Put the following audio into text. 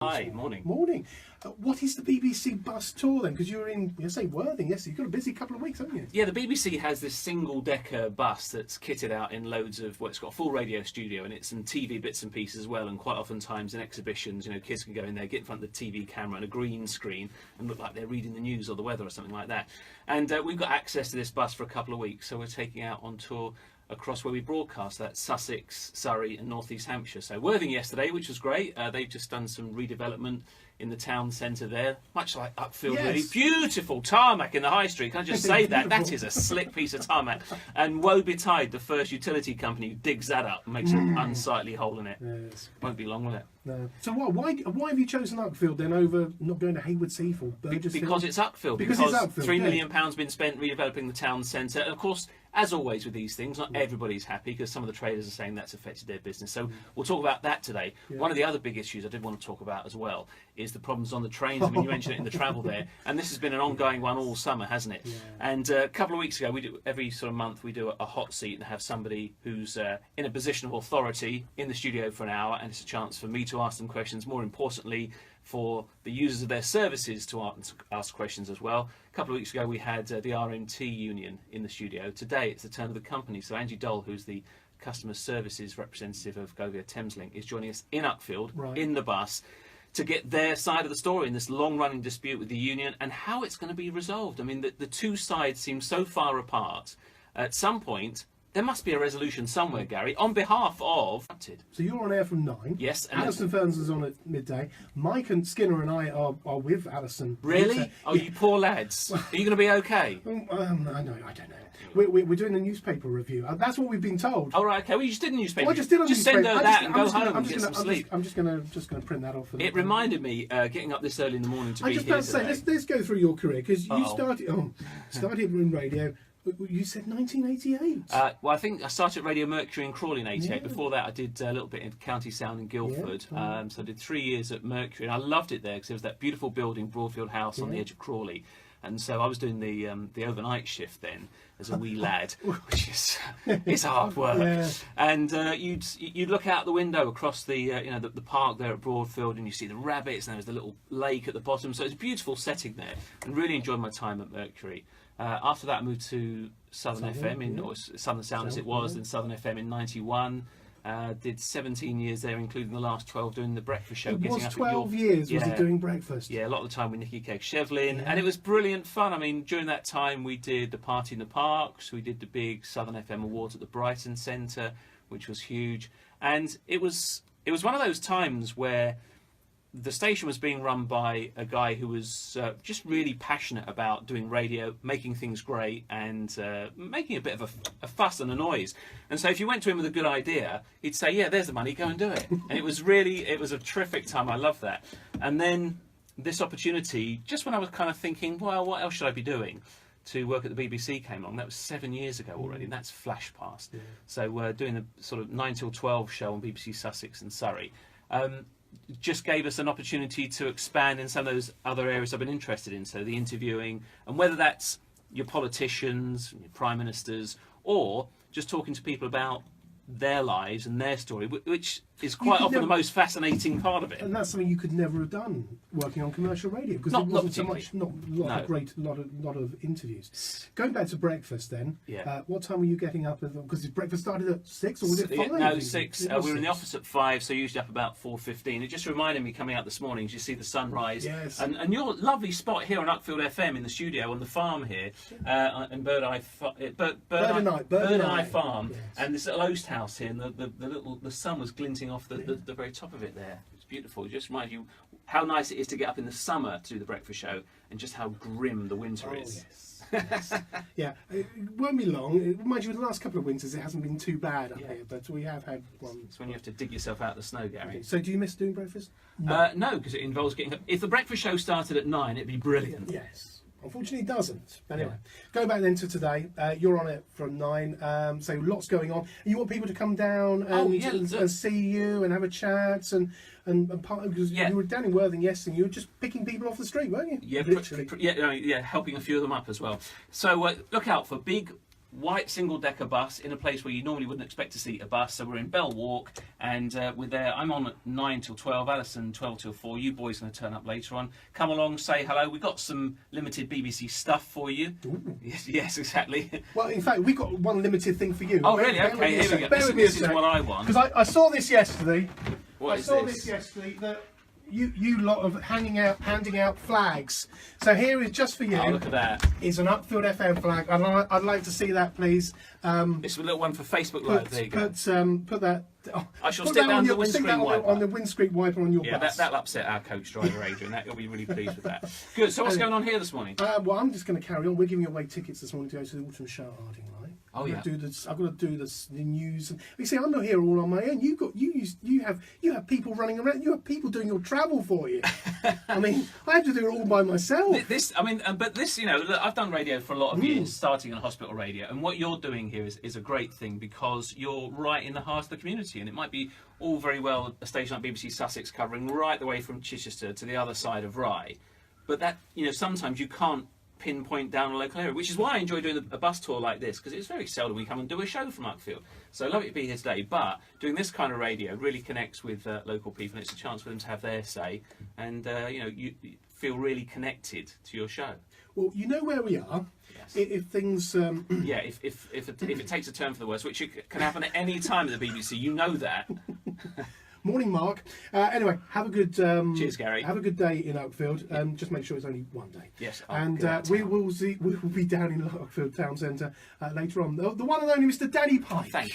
Hi, morning. Morning. What is the BBC bus tour then? Because you were in, you say Worthing, yes, you've got a busy couple of weeks, haven't you? Yeah, the BBC has this single-decker bus that's kitted out in loads of, well, it's got a full radio studio in it, some TV bits and pieces as well, and quite oftentimes in exhibitions, you know, kids can go in there, get in front of the TV camera and a green screen and look like they're reading the news or the weather or something like that. And we've got access to this bus for a couple of weeks, so we're taking out on tour across where we broadcast, that's Sussex, Surrey and North East Hampshire. So Worthing yesterday, which was great. They've just done some redevelopment in the town centre there, much like Uckfield, yes. really. Beautiful tarmac in the high street. Can I just say that? That is a slick piece of tarmac. And woe betide the first utility company who digs that up and makes an unsightly hole in it. Yes. Won't be long, will it? No. So why have you chosen Uckfield then over not going to Hayward Heath or Burgess Because it's Uckfield. Because it's Uckfield, £3 million been spent redeveloping the town centre. And of course, as always with these things, not everybody's happy because some of the traders are saying that's affected their business. So we'll talk about that today. Yeah. One of the other big issues I did want to talk about as well is the problems on the trains. I mean, you mentioned it in the travel there. And this has been an ongoing one all summer, hasn't it? Yeah. And a couple of weeks ago, we do every sort of month, we do a hot seat and have somebody who's in a position of authority in the studio for an hour. And it's a chance for me to ask them questions. More importantly, for the users of their services to ask questions as well. A couple of weeks ago we had the RMT union in the studio. Today it's the turn of the company. So Angie Doll, who's the customer services representative of Govia Thameslink, is joining us in Uckfield, in the bus, to get their side of the story in this long-running dispute with the union and how it's going to be resolved. I mean, the two sides seem so far apart. At some point, there must be a resolution somewhere, Gary, on behalf of... So you're on air from 9. Yes. And Alison Ferns is on at midday. Mike and Skinner and I are with Alison. Really? Oh, you poor lads. Are you going to be okay? I don't know. We're doing a newspaper review. That's what we've been told. Oh, right, okay. Well, you just did a newspaper. Well, I just did a newspaper. Send her that and go home and get some sleep. I'm just going to print that off. It reminded me, getting up this early in the morning to be here today. I just about to say, let's go through your career, because you started in radio. You said 1988. Well, I think I started at Radio Mercury in Crawley in 88. Yeah. Before that, I did a little bit in County Sound in Guildford. Yeah. So I did 3 years at Mercury, and I loved it there because there was that beautiful building, Broadfield House, on the edge of Crawley. And so I was doing the overnight shift then as a wee lad, which is it's hard work. Yeah. And you'd look out the window across the the park there at Broadfield, and you see the rabbits, and there was the little lake at the bottom. So it's a beautiful setting there, and really enjoyed my time at Mercury. After that, I moved to Southern FM, or Southern Sound as it was, then Southern FM in 91. Did 17 years there, including the last 12 doing the breakfast show. It was 12 years, was it, doing breakfast? Yeah, a lot of the time with Nicky Cake-Shevlin, and it was brilliant fun. I mean, during that time we did the Party in the Parks, we did the big Southern FM Awards at the Brighton Centre, which was huge. And it was one of those times where the station was being run by a guy who was just really passionate about doing radio, making things great, and making a bit of a fuss and a noise. And so if you went to him with a good idea, he'd say, yeah, there's the money, go and do it. And it was a terrific time. I loved that. And then this opportunity, just when I was kind of thinking, well, what else should I be doing, to work at the BBC came along. That was 7 years ago already, and that's flashed past. Yeah. So doing the sort of 9 till 12 show on BBC Sussex and Surrey, just gave us an opportunity to expand in some of those other areas I've been interested in. So the interviewing, and whether that's your politicians, your prime ministers, or just talking to people about their lives and their story, which is quite often the most fascinating part of it. And that's something you could never have done working on commercial radio, because it wasn't so much, not a lot of interviews. Going back to breakfast then, what time were you getting up? Because breakfast started at 6, or was it 5? No, 6. We were in the office at 5, so usually up about 4:15. It just reminded me coming out this morning, as you see the sunrise, and your lovely spot here on Uckfield FM in the studio on the farm here, in Bird Eye Farm, and this little oast house here, and the sun was glinting off the very top of it there. It's beautiful. It just reminds you how nice it is to get up in the summer to do the breakfast show, and just how grim the winter is. Yes. Yeah, it won't be long. Mind you, the last couple of winters it hasn't been too bad up here, but we have had one. It's when you have to dig yourself out of the snow, Gary. Okay. So do you miss doing breakfast? No, because it involves getting up. If the breakfast show started at 9, it'd be brilliant. Yes. Unfortunately, it doesn't. Anyway, go back then to today. You're on it from 9, so lots going on. You want people to come down and see you and have a chat and part, because you were down in Worthing yesterday, and you were just picking people off the street, weren't you? Yeah, helping a few of them up as well. So look out for big white single-decker bus in a place where you normally wouldn't expect to see a bus. So we're in Bell Walk, and we're there. I'm on at 9 till 12, Alison 12 till 4. You boys are going to turn up later on. Come along, say hello. We've got some limited BBC stuff for you. Yes, exactly. Well, in fact, we've got one limited thing for you. Oh, really? Okay, here we go. This is what I want. Because I saw this yesterday. What is this yesterday, that you lot of handing out flags. So here is just for you. Oh, look at that. Is an Uckfield FM flag. I'd like to see that, please. It's a little one for Facebook Live. There you go. Put that. I shall stick that on the windscreen wiper. On the windscreen wiper on your bus. That'll upset our coach driver, Adrian. You'll be really pleased with that. Good. So what's going on here this morning? Well, I'm just going to carry on. We're giving away tickets this morning to go to the Autumn Show at Harding Line. Oh, yeah. I've got to do the news. And you see, I'm not here all on my own. You have people running around. You have people doing your travel for you. I mean, I have to do it all by myself. But this, look, I've done radio for a lot of years, starting on hospital radio, and what you're doing here is a great thing, because you're right in the heart of the community, and it might be all very well a station like BBC Sussex covering right the way from Chichester to the other side of Rye, but that, sometimes you can't pinpoint down a local area, which is why I enjoy doing a bus tour like this, because it's very seldom we come and do a show from Uckfield. So lovely to be here today, but doing this kind of radio really connects with local people, and it's a chance for them to have their say, and you feel really connected to your show. Well, you know where we are. Yes. If things if it takes a turn for the worse, which can happen at any time at the BBC, you know that. Morning, Mark. Anyway, have a good. Cheers, Gary. Have a good day in Uckfield. Just make sure it's only one day. Yes. And we will be down in Uckfield Town Centre later on. The one and only Mr. Danny Pike. Thank you.